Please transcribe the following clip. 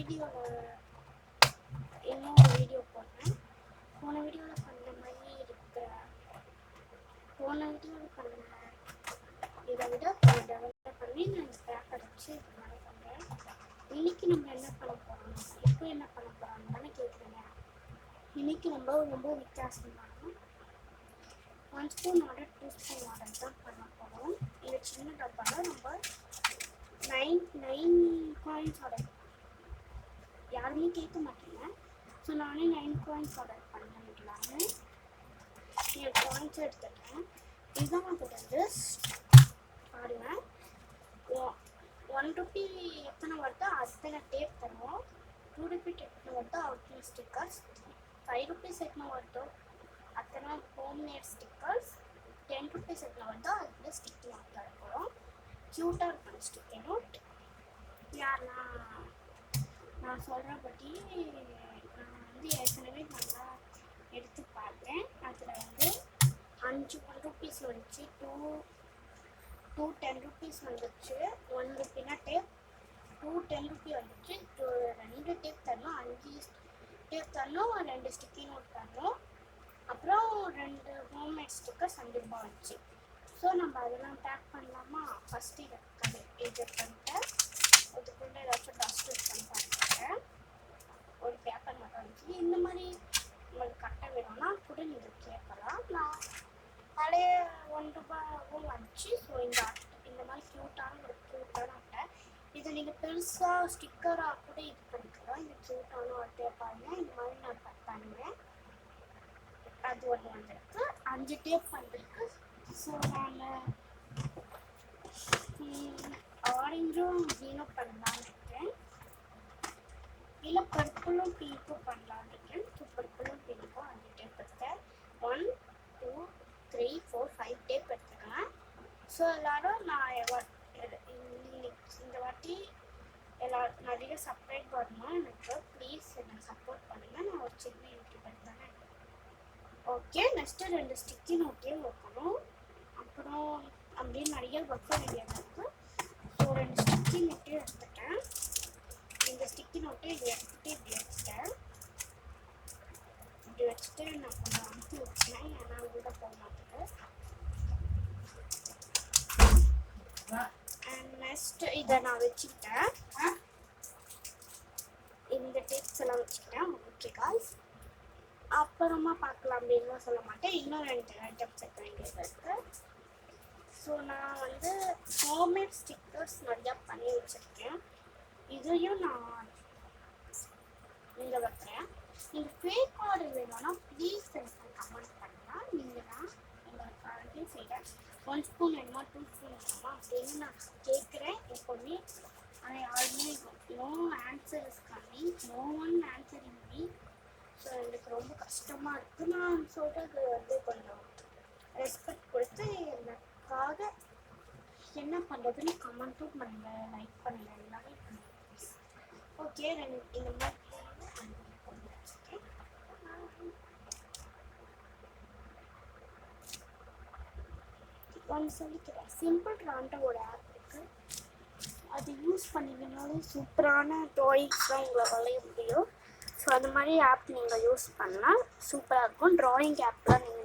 வீடியோவில் இன்னொரு வீடியோ போடுறேன். போன வீடியோவில் பண்ண மாதிரி இருக்கிற இதை விட டெவலப் பண்ணி நான் இந்த பேப்பர் வச்சு இது மாதிரி பண்ணுறேன். இன்னைக்கு நம்ம என்ன பண்ண போகிறோம், இப்போ என்ன பண்ண போகிறோம்னு தானே கேட்குறீங்க. இன்னைக்கு நம்ம ரொம்ப வித்தியாசமான 1 ஸ்பூன் ஆர்டர் 2 ஸ்பூன் ஆர்டர் தான் பண்ண போகிறோம். இந்த சின்ன டப்பாவில் நம்ம 9 காயின்ஸ் ஆர்டர் யாருமே கேட்க மாட்டீங்க. ஸோ நானே 9 காயின்ஸ் ஆர்டர் பண்ணிக்கலான்னு என் காயின்ஸ் எடுத்துட்டேன். இதுதான் அதோட லிஸ்ட். பாருங்கள், 1 ரூபி எத்தனை வருதோ அத்தனை டேப் தருவோம். 2 ரூபி எத்தனை வருதோ அவுட்லைன் ஸ்டிக்கர்ஸ். 5 ருபீஸ் எத்தனை வருதோ அத்தனை ஹோம்மேட் ஸ்டிக்கர்ஸ். 10 ருபீஸ் எத்தனை வருதோ அதில் ஸ்டிக்கி நோட் தர போகிறோம். க்யூட்டாக இருக்கும் ஸ்டிக்கி நோட். யாருன்னா நான் சொல்கிறபடி நான் வந்து ஏற்கனவே நல்லா எடுத்து பார்த்தேன். அதில் வந்து 5 1 ருபீஸ் வந்துச்சு, 2 10 ருபீஸ் வந்துச்சு, 1 ருபினா டேப், 2 10 ருபி வந்துச்சு, 2 டேப் தரணும், 5 டேப் தரணும், 2 ஸ்டிக்கி நோட் தரணும், அப்புறம் 2 ஹோம்மேட் ஸ்டிக்கர்ஸ் 5 ரூபா வந்துச்சு. ஸோ நம்ம அதெல்லாம் பேக் பண்ணலாமா? ஃபஸ்ட்டு இதை பண்ணிட்டு அதுக்குள்ளே ஏதாச்சும் டஸ்ட் பண்ணிட்டேன். ஒரு பேப்பர் மட்டும் வந்துச்சு. இந்த மாதிரி உங்களுக்கு கட்ட வேணும்னா கூட நீங்கள் கேட்கலாம். நான் பழைய 1 ரூபாவும் வந்துச்சு. ஸோ இந்த மாதிரி க்யூட்டான அட்டை. இதை நீங்கள் பெருசாக ஸ்டிக்கராக கூட இது பண்ணிக்கலாம். இந்த க்யூட்டான அட்டையை பாருங்கள். இந்த மாதிரி நான் கட் பண்ணுவேன். அது ஒன்று வந்திருக்கு, 5 டேப் வந்திருக்கு. ஸோ நான் ஆரஞ்சும் க்ரீனும் பண்ணலான்னு இருக்கேன். இல்லை பர்பிளும் பிங்க்கும் பண்ணலான்னு இருக்கேன். ஸோ பர்பிளும் பிங்க்கும் 5 டேப் எடுத்தேன். 1 2 3 4 5 டேப் எடுத்துக்கிறேன். ஸோ எல்லோரும் நான் இந்த வாட்டி எல்லோரும் நிறைய சப்ஸ்கிரைப் வரணும் எனக்கு. ப்ளீஸ் என்னை சப்போர்ட் பண்ணுங்கள். நான் ஒரு சின்ன யூடியூபர் தானே. ஓகே, நெக்ஸ்ட்டு 2 ஸ்டிக்கி நோட்டையும் வைக்கணும். அப்புறம் அப்படியே நிறைய வைக்க வேண்டியது இருக்குது. ஸோ 2 ஸ்டிக்கி நோட்டையும் எடுத்துட்டேன். இந்த ஸ்டிக்கி நோட்டை இதை எடுத்துகிட்டு இப்படி வச்சுட்டேன். இப்படி வச்சுட்டு நான் கொஞ்சம் அமுத்தி வச்சேன். ஏன்னா கூட போக மாட்டேது. அண்ட் நெக்ஸ்ட்டு இதை நான் வச்சுக்கிட்டேன். இந்த டேப்ஸ் எல்லாம் வச்சுக்கிட்டேன். ஓகே காய்ஸ், அப்புறமா பார்க்கலாம் அப்படின்லாம் சொல்ல மாட்டேன். இன்னும் 2 ஐட்டம்ஸ் வைக்க வேண்டியது இருக்குது. ஸோ நான் வந்து ஹோம்மேட் ஸ்டிக்கர்ஸ் நிறையா பண்ணி வச்சுருக்கேன். இதையும் நான் இங்கே வைக்கிறேன். நீங்கள் ஃபேக் ஆர்டர் வேணும்னா ப்ளீஸ் எனக்கு கமெண்ட் பண்ணலாம். நீங்கள் தான் உங்களுக்கு அதையும் செய்கிறேன். 1 ஸ்பூன் வேணுமா 2 ஸ்பூன் வேணுமா அப்படின்னு நான் கேட்குறேன் எப்போவுமே. ஆனால் யாருமே no answer is coming, no one answering me. So எனக்கு ரொம்ப கஷ்டமாக இருக்குது. நான் சொல்கிறது வந்து கொஞ்சம் ரெஸ்பெக்ட் கொடுத்து எனக்காக என்ன பண்ணுறதுன்னு கமெண்ட்டும் பண்ணுங்கள், லைக் பண்ணுங்கள், எல்லாமே பண்ணுங்கள். ஓகே, இந்த மாதிரி ஒன்று சொல்லிக்கிறேன். சிம்பிள் ராண்டோட ஆப் இருக்குது. அது யூஸ் பண்ணிங்கனாலும் சூப்பரான ட்ராயிங்ஸ்லாம் உங்களை வரைய முடியும். ஸோ அது மாதிரி ஆப் நீங்கள் யூஸ் பண்ணால் சூப்பராக இருக்கும். ட்ராயிங் ஆப்லாம் நீங்கள்